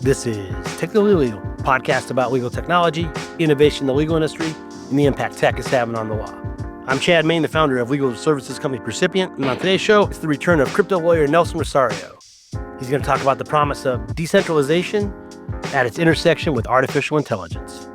This is Technically Legal, a podcast about legal technology, innovation in the legal industry, and the impact tech is having on the law. I'm Chad Main, the founder of legal services company Percipient, and on today's show, it's the return of crypto lawyer Nelson Rosario. He's going to talk about the promise of decentralization at its intersection with artificial intelligence.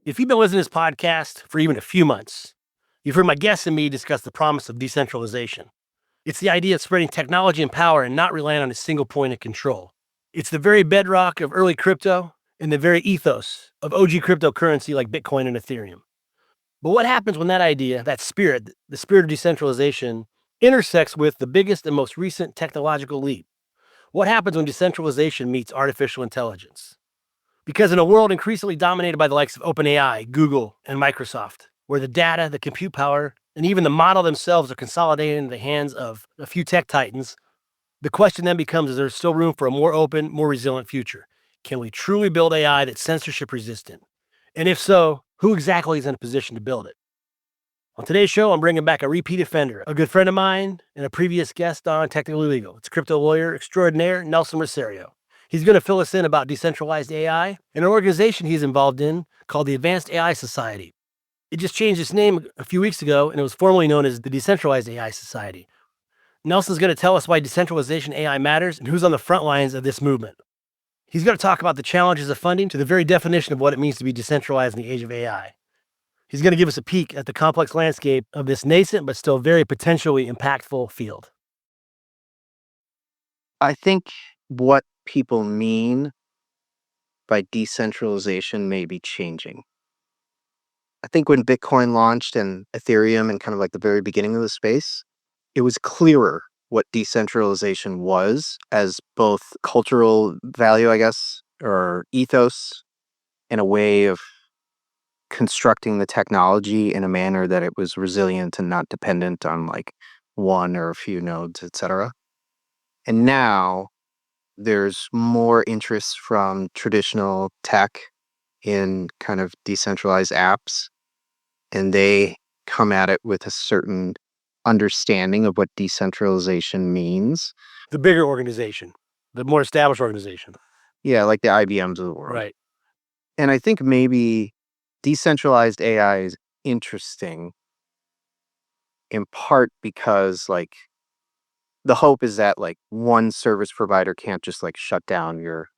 If you've been listening to this podcast for even a few months, you've heard my guests and me discuss the promise of decentralization. It's the idea of spreading technology and power and not relying on a single point of control. It's the very bedrock of early crypto and the very ethos of OG cryptocurrency like Bitcoin and Ethereum. But what happens when that idea, that spirit, the spirit of decentralization, intersects with the biggest and most recent technological leap? What happens when decentralization meets artificial intelligence? Because in a world increasingly dominated by the likes of OpenAI, Google, and Microsoft, where the data, the compute power, and even the model themselves are consolidated in the hands of a few tech titans, the question then becomes, is there still room for a more open, more resilient future? Can we truly build AI that's censorship resistant? And if so, who exactly is in a position to build it? On today's show, I'm bringing back a repeat offender, a good friend of mine, and a previous guest on Technically Legal. It's crypto lawyer extraordinaire, Nelson Rosario. He's going to fill us in about decentralized AI and an organization he's involved in called the Advanced AI Society. It just changed its name a few weeks ago, and it was formerly known as the Decentralized AI Society. Nelson's going to tell us why decentralization AI matters and who's on the front lines of this movement. He's going to talk about the challenges of funding to the very definition of what it means to be decentralized in the age of AI. He's going to give us a peek at the complex landscape of this nascent but still very potentially impactful field. I think what people mean by decentralization may be changing. I think when Bitcoin launched and Ethereum and kind of like the very beginning of the space, it was clearer what decentralization was as both cultural value, I guess, or ethos, and a way of constructing the technology in a manner that it was resilient and not dependent on like one or a few nodes, etc. And now there's more interest from traditional tech in kind of decentralized apps, and they come at it with a certain understanding of what decentralization means. The bigger organization, the more established organization. Yeah, like the IBMs of the world. Right. And I think maybe decentralized AI is interesting in part because like the hope is that like one service provider can't just like shut down your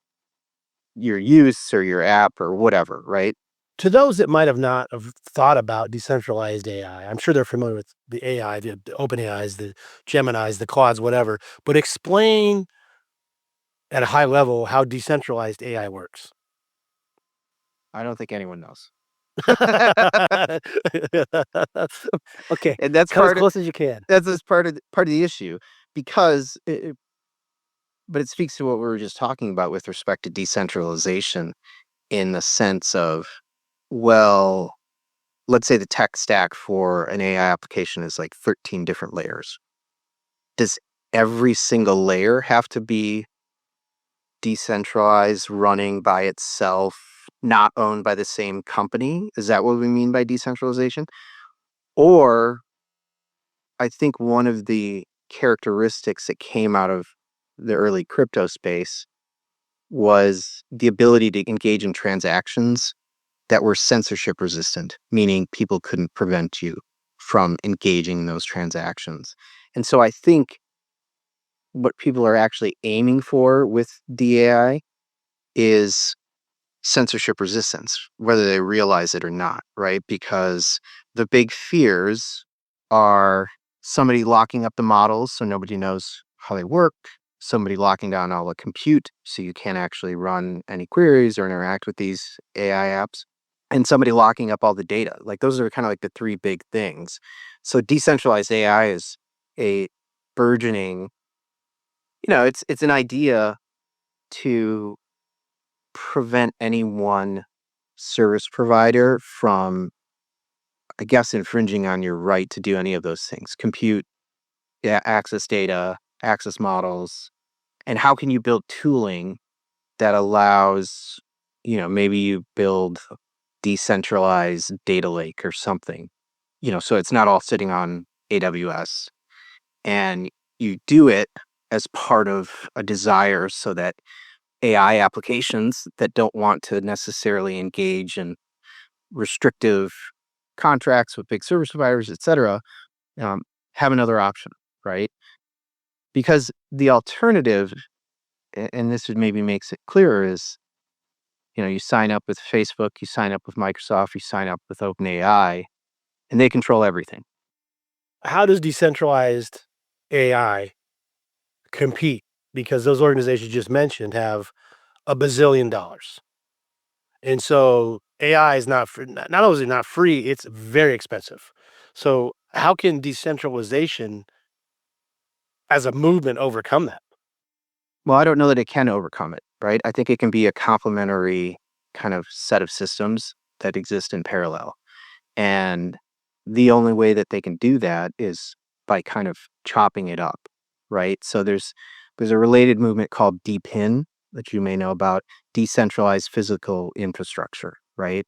use or your app or whatever, right? To those that might have not have thought about decentralized AI, I'm sure they're familiar with the AI, the OpenAIs, the Geminis, the Claudes, whatever, but explain at a high level how decentralized AI works. I don't think anyone knows. Okay, And that's come as part of, close as you can. that's just part of the issue because but it speaks to what we were just talking about with respect to decentralization in the sense of, well, let's say the tech stack for an AI application is like 13 different layers. Does every single layer have to be decentralized, running by itself, not owned by the same company? Is that what we mean by decentralization? Or I think one of the characteristics that came out of the early crypto space was the ability to engage in transactions that were censorship resistant, meaning people couldn't prevent you from engaging in those transactions. And so I think what people are actually aiming for with DAI is censorship resistance, whether they realize it or not, right? Because the big fears are somebody locking up the models so nobody knows how they work, somebody locking down all the compute so you can't actually run any queries or interact with these AI apps, and somebody locking up all the data. Like those are kind of like the three big things. So decentralized AI is a burgeoning, it's an idea to prevent any one service provider from, I guess, infringing on your right to do any of those things. Compute, access data, access models. And how can you build tooling that allows, maybe you build decentralized data lake or something, so it's not all sitting on AWS. And you do it as part of a desire so that AI applications that don't want to necessarily engage in restrictive contracts with big service providers, et cetera, um, have another option, right? Because the alternative, and this maybe makes it clearer, is you sign up with Facebook, you sign up with Microsoft, you sign up with OpenAI, and they control everything. How does decentralized AI compete? Because those organizations you just mentioned have a bazillion dollars. And so AI is not only is it not free, it's very expensive. So how can decentralization as a movement overcome that? Well, I don't know that it can overcome it, right? I think it can be a complementary kind of set of systems that exist in parallel. And the only way that they can do that is by kind of chopping it up, right? So there's a related movement called DePIN that you may know about, Decentralized Physical Infrastructure, right?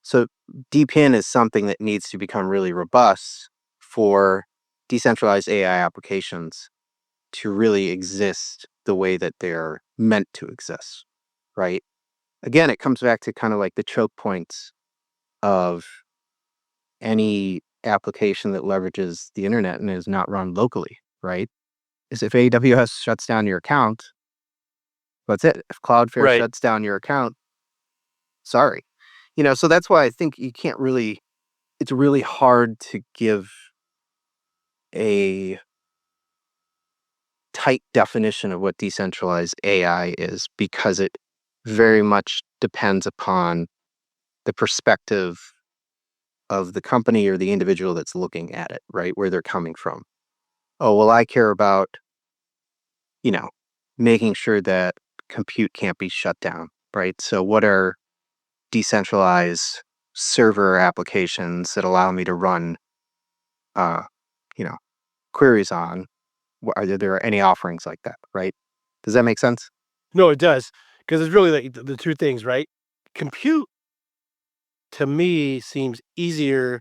So DePIN is something that needs to become really robust for decentralized AI applications to really exist the way that they're meant to exist, right? Again, it comes back to kind of like the choke points of any application that leverages the internet and is not run locally, right? Is if AWS shuts down your account, that's it. If Cloudflare Right. shuts down your account, sorry. So that's why I think it's really hard to give a tight definition of what decentralized AI is because it very much depends upon the perspective of the company or the individual that's looking at it, right? Where they're coming from. Oh, well, I care about, you know, making sure that compute can't be shut down, right? So, what are decentralized server applications that allow me to run, uh, you know, queries on? Are there any offerings like that, right? Does that make sense? No, it does. Because it's really the two things, right? Compute to me seems easier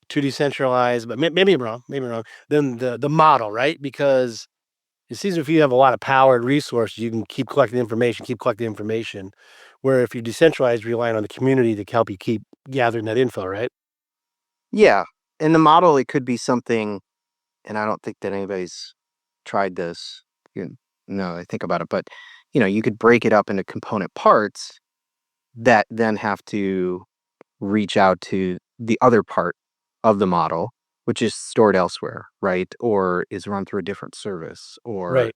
to decentralize, but maybe I'm wrong, than the model, right? Because it seems if you have a lot of power and resources, you can keep collecting information. Where if you decentralize, relying on the community to help you keep gathering that info, right? Yeah. In the model, it could be something, and I don't think that anybody's tried this. You No, I think about it, but you could break it up into component parts that then have to reach out to the other part of the model, which is stored elsewhere, right? Or is run through a different service or Right.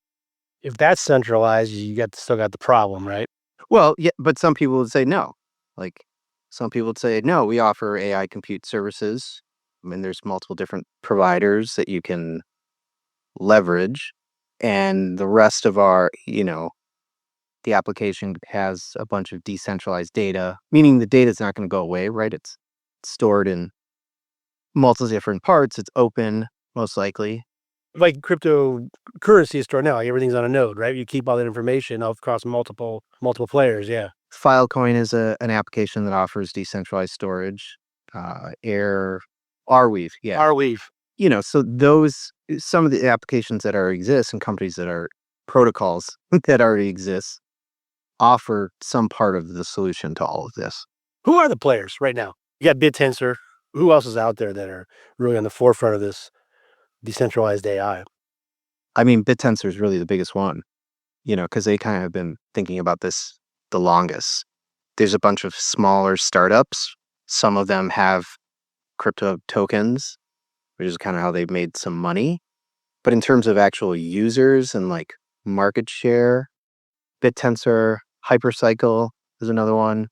If that's centralized, you still got the problem, right? well, yeah, but some people would say no. Like some people would say, no, we offer AI compute services. I mean, there's multiple different providers that you can leverage. And the rest of the application has a bunch of decentralized data, meaning the data is not going to go away, right? It's stored in multiple different parts. It's open, most likely. Like cryptocurrency is stored now, like everything's on a node, right? You keep all that information across multiple players. Yeah. Filecoin is an application that offers decentralized storage. Air, Arweave, yeah. Arweave. So some of the applications that already exist and companies that are protocols that already exist offer some part of the solution to all of this. Who are the players right now? You got BitTensor. Who else is out there that are really on the forefront of this decentralized AI? I mean, BitTensor is really the biggest one, because they kind of have been thinking about this the longest. There's a bunch of smaller startups. Some of them have crypto tokens, which is kind of how they've made some money. But in terms of actual users and like market share, BitTensor, Hypercycle is another one.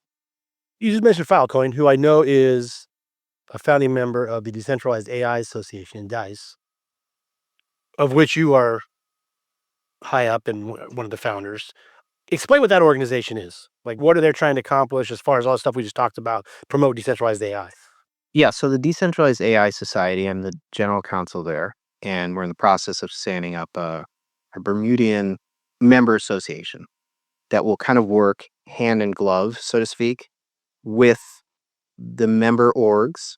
You just mentioned Filecoin, who I know is a founding member of the Decentralized AI Association, DICE, of which you are high up and one of the founders. Explain what that organization is. Like, what are they trying to accomplish as far as all the stuff we just talked about, promote decentralized AI? Yeah, so the Decentralized AI Society, I'm the general counsel there, and we're in the process of standing up a Bermudian member association that will kind of work hand in glove, so to speak, with the member orgs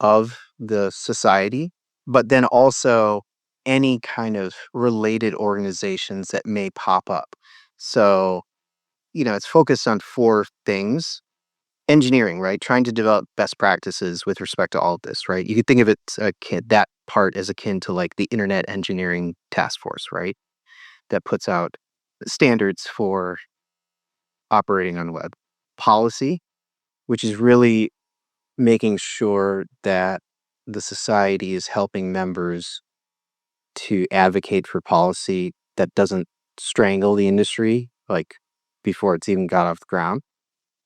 of the society, but then also any kind of related organizations that may pop up. So, it's focused on four things. Engineering, right? Trying to develop best practices with respect to all of this, right? You could think of it that part as akin to like the Internet Engineering Task Force, right? That puts out standards for operating on the web. Policy, which is really making sure that the society is helping members to advocate for policy that doesn't strangle the industry, like before it's even got off the ground.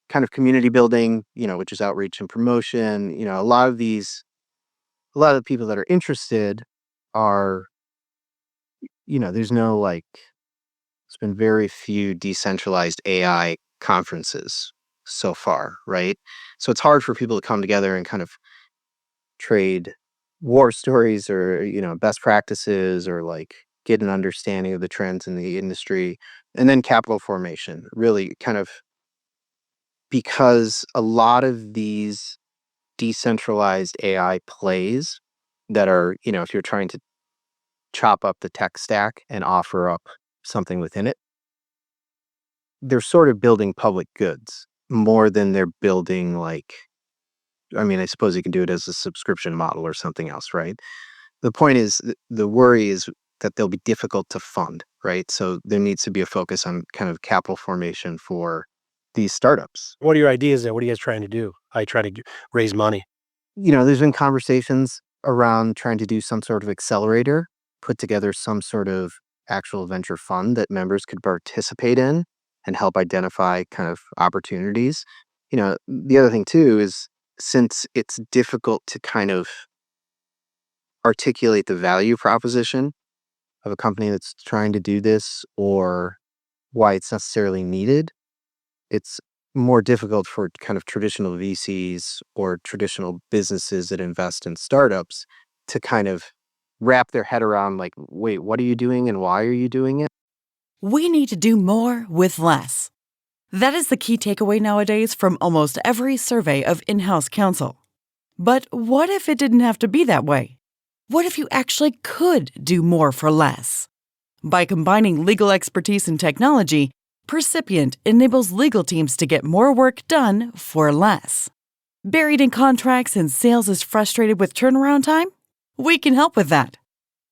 Kind of community building, which is outreach and promotion. A lot of the people that are interested are, there's no like, there's been very few decentralized AI conferences so far, right? So it's hard for people to come together and kind of trade war stories or, best practices or like get an understanding of the trends in the industry. And then capital formation, really kind of because a lot of these decentralized AI plays that are, if you're trying to chop up the tech stack and offer up something within it, they're sort of building public goods more than they're building like, I mean, I suppose you can do it as a subscription model or something else, right? The point is, the worry is that they'll be difficult to fund, right? So there needs to be a focus on kind of capital formation for these startups. What are your ideas there? What are you guys trying to do? How you try to raise money? There's been conversations around trying to do some sort of accelerator, put together some sort of actual venture fund that members could participate in and help identify kind of opportunities. The other thing too is since it's difficult to kind of articulate the value proposition of a company that's trying to do this or why it's necessarily needed, it's more difficult for kind of traditional VCs or traditional businesses that invest in startups to kind of wrap their head around like, wait, what are you doing and why are you doing it? We need to do more with less. That is the key takeaway nowadays from almost every survey of in-house counsel. But what if it didn't have to be that way? What if you actually could do more for less? By combining legal expertise and technology, Percipient enables legal teams to get more work done for less. Buried in contracts and sales is frustrated with turnaround time? We can help with that.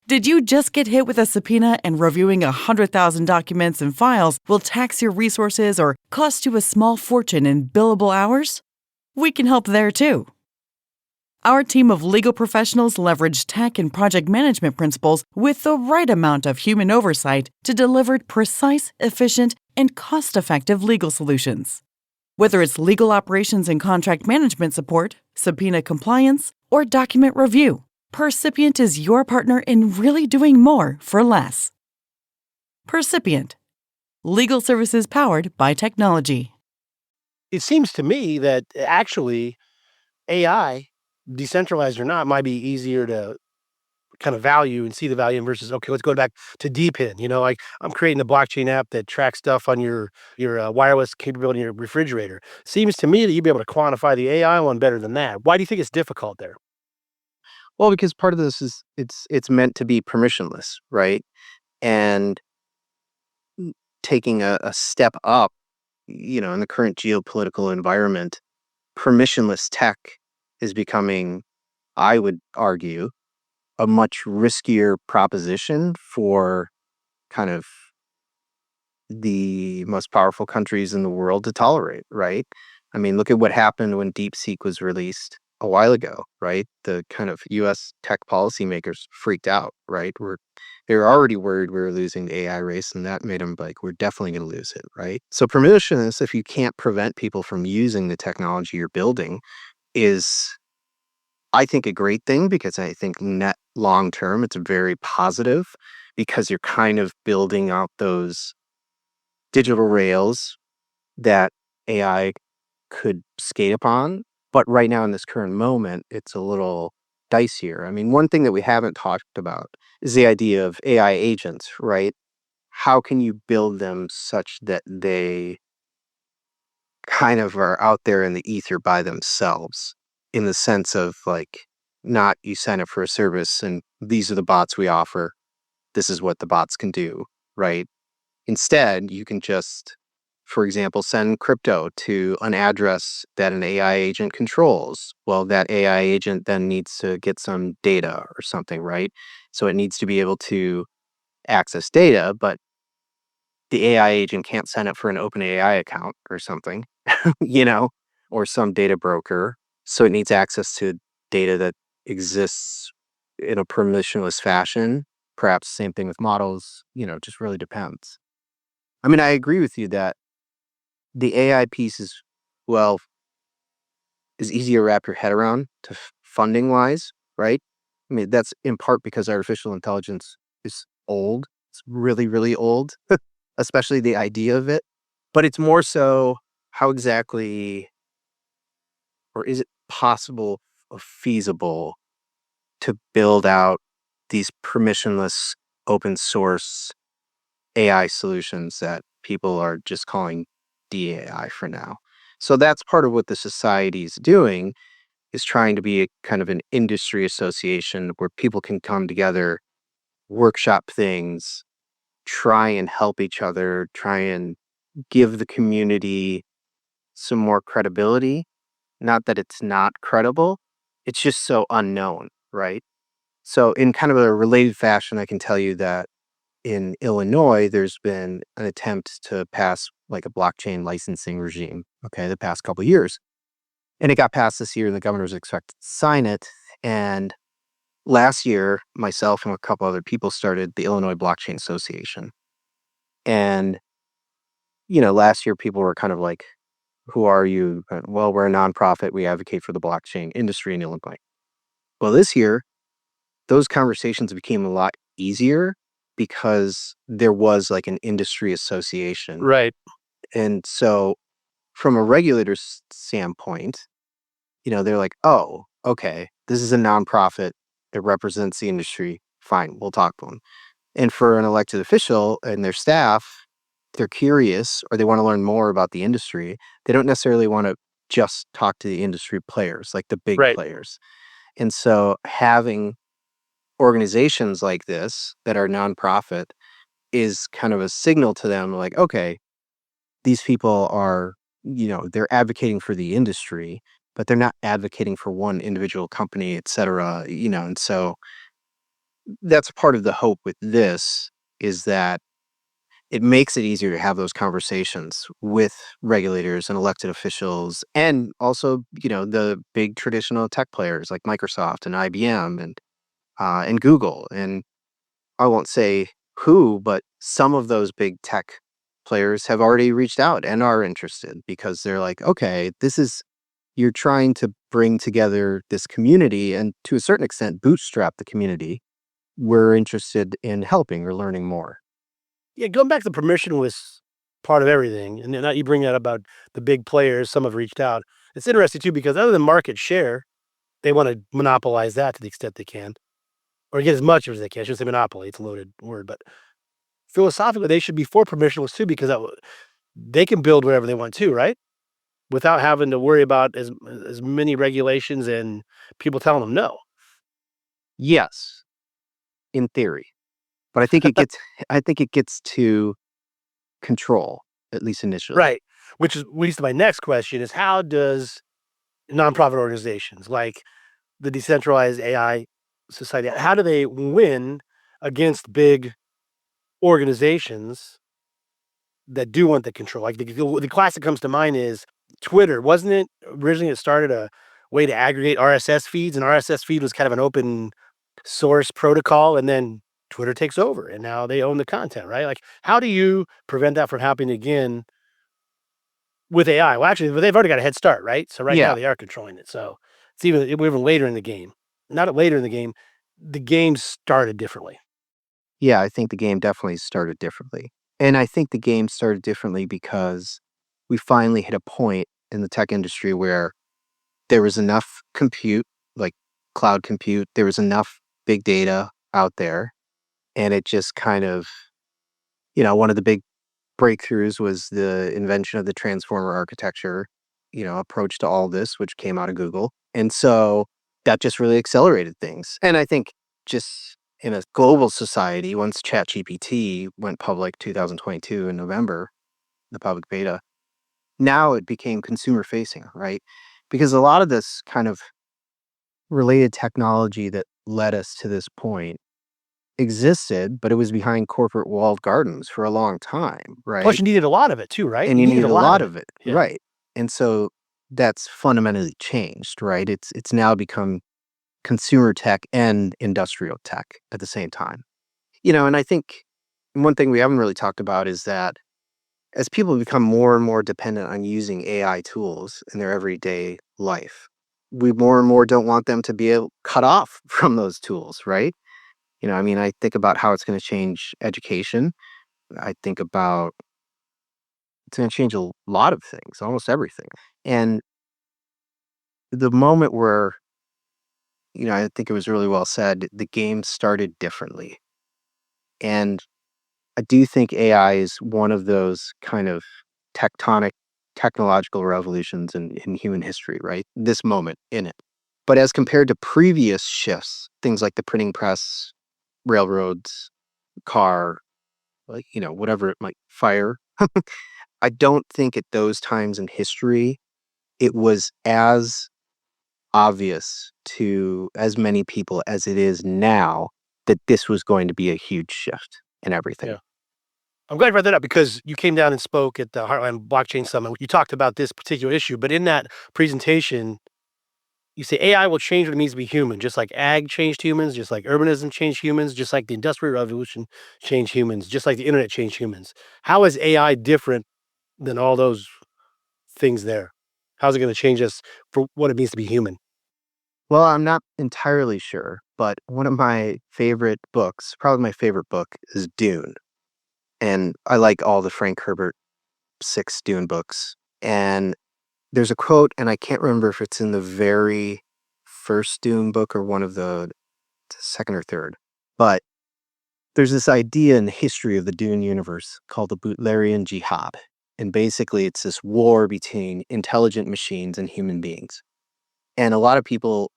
Did you just get hit with a subpoena and reviewing 100,000 documents and files will tax your resources or cost you a small fortune in billable hours? We can help there too. Our team of legal professionals leverage tech and project management principles with the right amount of human oversight to deliver precise, efficient, and cost-effective legal solutions. Whether it's legal operations and contract management support, subpoena compliance, or document review, Percipient is your partner in really doing more for less. Percipient. Legal services powered by technology. It seems to me that actually AI, decentralized or not, might be easier to kind of value and see the value in versus, okay, let's go back to DePIN. Like I'm creating a blockchain app that tracks stuff on your wireless capability in your refrigerator. Seems to me that you'd be able to quantify the AI one better than that. Why do you think it's difficult there? Well, because part of this is it's meant to be permissionless, right? And taking a step up, in the current geopolitical environment, permissionless tech is becoming, I would argue, a much riskier proposition for kind of the most powerful countries in the world to tolerate, right? I mean, look at what happened when DeepSeek was released a while ago, right? The kind of US tech policymakers freaked out, right? They were already worried we were losing the AI race, and that made them like, we're definitely going to lose it, right? So permissionless, if you can't prevent people from using the technology you're building, is I think a great thing because I think net long term, it's very positive because you're kind of building out those digital rails that AI could skate upon. But right now, in this current moment, it's a little dicier. I mean, one thing that we haven't talked about is the idea of AI agents, right? How can you build them such that they kind of are out there in the ether by themselves in the sense of like not you sign up for a service and these are the bots we offer. This is what the bots can do, right? Instead, you can just, for example, send crypto to an address that an AI agent controls. Well, that AI agent then needs to get some data or something, right? So it needs to be able to access data, but the AI agent can't sign up for an OpenAI account or something, you know, or some data broker. So it needs access to data that exists in a permissionless fashion. Perhaps same thing with models, just really depends. I mean, I agree with you that the AI piece well, is easy to wrap your head around to funding wise, right? I mean, that's in part because artificial intelligence is old. It's really, really old, especially the idea of it. But it's more so how exactly, or is it possible or feasible to build out these permissionless open source AI solutions that people are just calling DAI for now. So that's part of what the society is doing, is trying to be a kind of an industry association where people can come together, workshop things, try and help each other, try and give the community some more credibility. Not that it's not credible, it's just so unknown, right? So, in kind of a related fashion, I can tell you that in Illinois, there's been an attempt to pass like a blockchain licensing regime, okay, the past couple of years. And it got passed this year, and the governor's expected to sign it. And last year, myself and a couple other people started the Illinois Blockchain Association. And, last year people were kind of like, who are you? Well, we're a nonprofit. We advocate for the blockchain industry in Illinois. Well, this year, those conversations became a lot easier because there was like an industry association. Right. And so, from a regulator's standpoint, they're like, oh, okay, this is a nonprofit. It represents the industry. Fine, we'll talk to them. And for an elected official and their staff, they're curious or they want to learn more about the industry. They don't necessarily want to just talk to the industry players, like the big Right. players. And so having organizations like this that are nonprofit is kind of a signal to them like, okay, these people are, they're advocating for the industry, but they're not advocating for one individual company, et cetera, and so that's part of the hope with this is that it makes it easier to have those conversations with regulators and elected officials and also, the big traditional tech players like Microsoft and IBM and Google. And I won't say who, but some of those big tech players have already reached out and are interested because they're like, okay, you're trying to bring together this community and to a certain extent bootstrap the community. We're interested in helping or learning more. Yeah, going back to the permissionless part of everything, and then now you bring that about the big players, some have reached out. It's interesting too because other than market share, they wanna monopolize that to the extent they can, or get as much as they can. I shouldn't say monopoly, it's a loaded word, but philosophically, they should be for permissionless too because they can build whatever they want to, right? Without having to worry about as many regulations and people telling them no. Yes, in theory, but I think it gets to control, at least initially. Right, which leads to my next question is how does nonprofit organizations like the Decentralized AI Society, how do they win against big organizations that do want the control? Like the classic comes to mind is Twitter. Wasn't it originally it started a way to aggregate RSS feeds, and RSS feed was kind of an open source protocol, and then Twitter takes over, and now they own the content, right? Like, how do you prevent that from happening again with AI? Well, actually, they've already got a head start, right? So right now Yeah. they are controlling it. So we're even later in the game. Not later in the game started differently. Yeah, I think the game definitely started differently. And I think the game started differently because we finally hit a point in the tech industry where there was enough compute, like cloud compute, there was enough big data out there. And it just kind of, one of the big breakthroughs was the invention of the transformer architecture, approach to all this, which came out of Google. And so that just really accelerated things. And I think just in a global society, once ChatGPT went public 2022 in November, the public beta, now it became consumer facing, right? Because a lot of this kind of related technology that led us to this point existed, but it was behind corporate walled gardens for a long time, Plus, right? you needed a lot of it too, right? And You you needed need a a lot of lot it. of it, Yeah. right? And so that's fundamentally changed, right? It's now become consumer tech and industrial tech at the same time. And I think one thing we haven't really talked about is that as people become more and more dependent on using AI tools in their everyday life, we more and more don't want them to be able cut off from those tools, right? I mean, I think about how it's going to change education. I think about it's going to change a lot of things, almost everything. And the moment where, I think it was really well said, the game started differently. And I do think AI is one of those kind of tectonic technological revolutions in human history, right? This moment in it. But as compared to previous shifts, things like the printing press, railroads, car, like, whatever it might fire, I don't think at those times in history it was as obvious to as many people as it is now that this was going to be a huge shift in everything. Yeah. I'm glad you brought that up because you came down and spoke at the Heartland Blockchain Summit. You talked about this particular issue, but in that presentation, you say AI will change what it means to be human, just like ag changed humans, just like urbanism changed humans, just like the industrial revolution changed humans, just like the internet changed humans. How is AI different than all those things there? How's it going to change us for what it means to be human? Well, I'm not entirely sure, but one of my favorite books, probably my favorite book, is Dune. And I like all the Frank Herbert 6 Dune books. And there's a quote, and I can't remember if it's in the very first Dune book or one of the second or third, but there's this idea in the history of the Dune universe called the Butlerian Jihad. And basically, it's this war between intelligent machines and human beings. And a lot of people,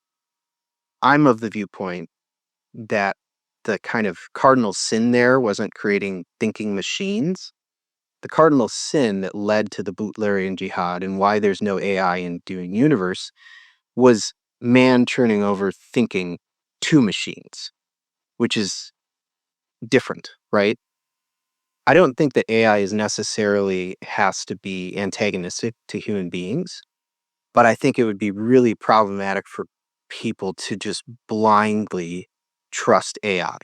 I'm of the viewpoint that the kind of cardinal sin there wasn't creating thinking machines. The cardinal sin that led to the Butlerian Jihad and why there's no AI in Dune universe was man turning over thinking to machines, which is different, right? I don't think that AI is necessarily has to be antagonistic to human beings, but I think it would be really problematic for people to just blindly trust AI,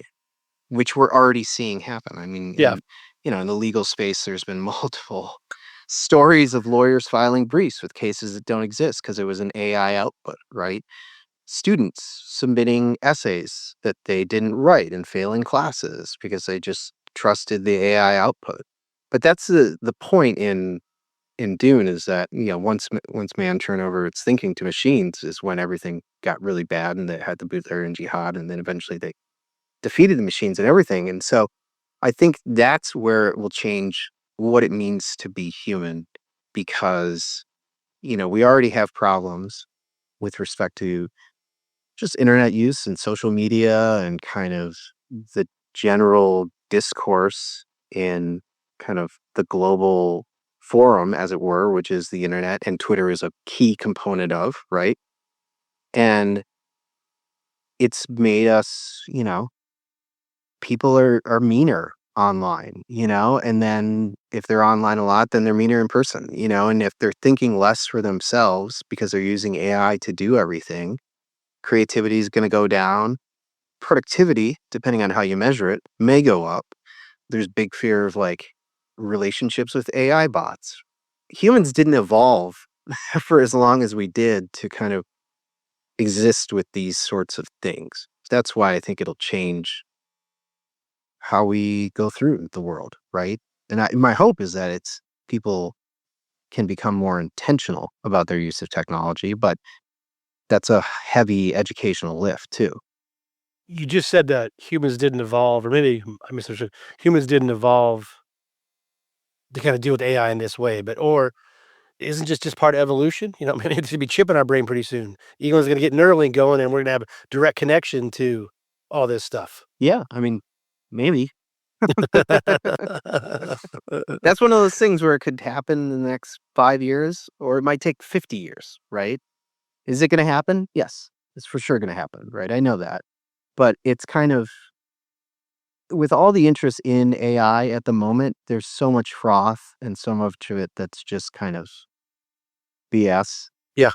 which we're already seeing happen. I mean, Yeah. in the legal space, there's been multiple stories of lawyers filing briefs with cases that don't exist because it was an AI output, right? Students submitting essays that they didn't write and failing classes because they just trusted the AI output. But that's the point in Dune is that once man turned over its thinking to machines is when everything got really bad and they had the Butlerian Jihad and then eventually they defeated the machines and everything. And so I think that's where it will change what it means to be human because we already have problems with respect to just internet use and social media and kind of the general discourse in kind of the global forum, as it were, which is the internet, and Twitter is a key component of, right? And it's made us, people are meaner online, and then if they're online a lot, then they're meaner in person, and if they're thinking less for themselves because they're using AI to do everything, creativity is going to go down. Productivity, depending on how you measure it, may go up. There's big fear of like relationships with AI bots. Humans didn't evolve for as long as we did to kind of exist with these sorts of things. That's why I think it'll change how we go through the world, right? And my hope is that it's people can become more intentional about their use of technology, but that's a heavy educational lift too. You just said that humans didn't evolve, or maybe I misunderstood. Humans didn't evolve to kind of deal with AI in this way, but or isn't just part of evolution? Maybe it should be chip in our brain pretty soon. Egon's going to get Neuralink going, and we're going to have a direct connection to all this stuff. Yeah, I mean, maybe. That's one of those things where it could happen in the next 5 years, or it might take 50 years, right? Is it gonna happen? Yes, it's for sure gonna happen, right? I know that. But it's kind of with all the interest in AI at the moment, there's so much froth and so much of it that's just kind of BS. Yeah.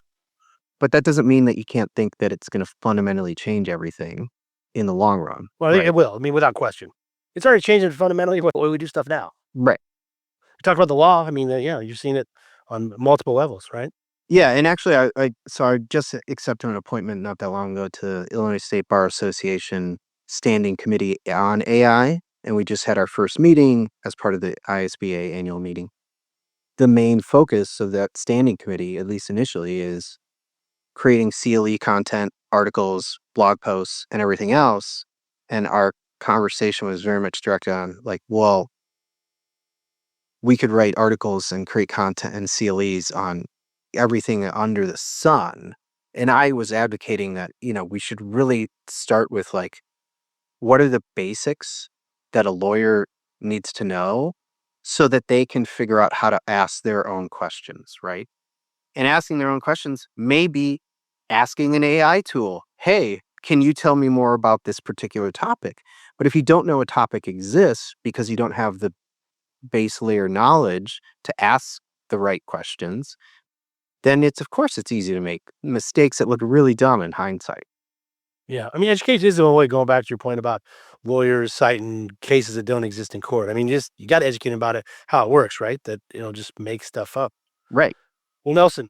But that doesn't mean that you can't think that it's gonna fundamentally change everything in the long run, Well, I think right? it will. Without question. It's already changing fundamentally what way we do stuff now. Right. We talked about the law. Yeah, you've seen it on multiple levels, right? Yeah, and actually, I just accepted an appointment not that long ago to Illinois State Bar Association Standing Committee on AI, and we just had our first meeting as part of the ISBA annual meeting. The main focus of that standing committee, at least initially, is creating CLE content, articles, blog posts, and everything else. And our conversation was very much directed on like, well, we could write articles and create content and CLEs on everything under the sun. And I was advocating that, we should really start with like, what are the basics that a lawyer needs to know so that they can figure out how to ask their own questions, right? And asking their own questions may be asking an AI tool, hey, can you tell me more about this particular topic? But if you don't know a topic exists because you don't have the base layer knowledge to ask the right questions, then of course it's easy to make mistakes that look really dumb in hindsight. Yeah. Education is the only way, going back to your point about lawyers citing cases that don't exist in court. You got to educate them about it, how it works, right? That, just make stuff up. Right. Well, Nelson,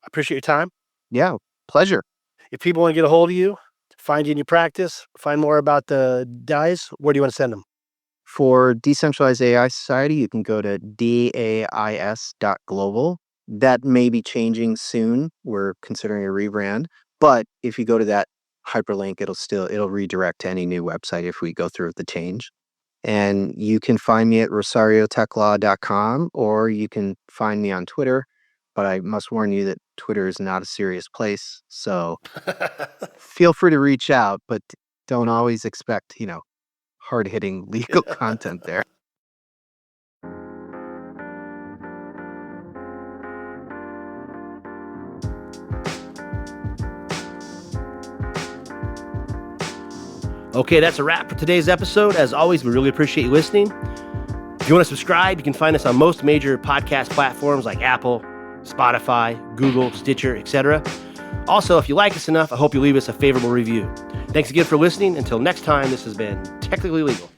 I appreciate your time. Yeah. Pleasure. If people want to get a hold of you, find you in your practice, find more about the DIs, where do you want to send them? For Decentralized AI Society, you can go to dais.global. That may be changing soon. We're considering a rebrand. But if you go to that hyperlink, it'll redirect to any new website if we go through with the change. And you can find me at rosariotechlaw.com, or you can find me on Twitter. But I must warn you that Twitter is not a serious place. So feel free to reach out, but don't always expect, hard-hitting legal content there. Okay, that's a wrap for today's episode. As always, we really appreciate you listening. If you want to subscribe, you can find us on most major podcast platforms like Apple, Spotify, Google, Stitcher, etc. Also, if you like us enough, I hope you leave us a favorable review. Thanks again for listening. Until next time, this has been Technically Legal.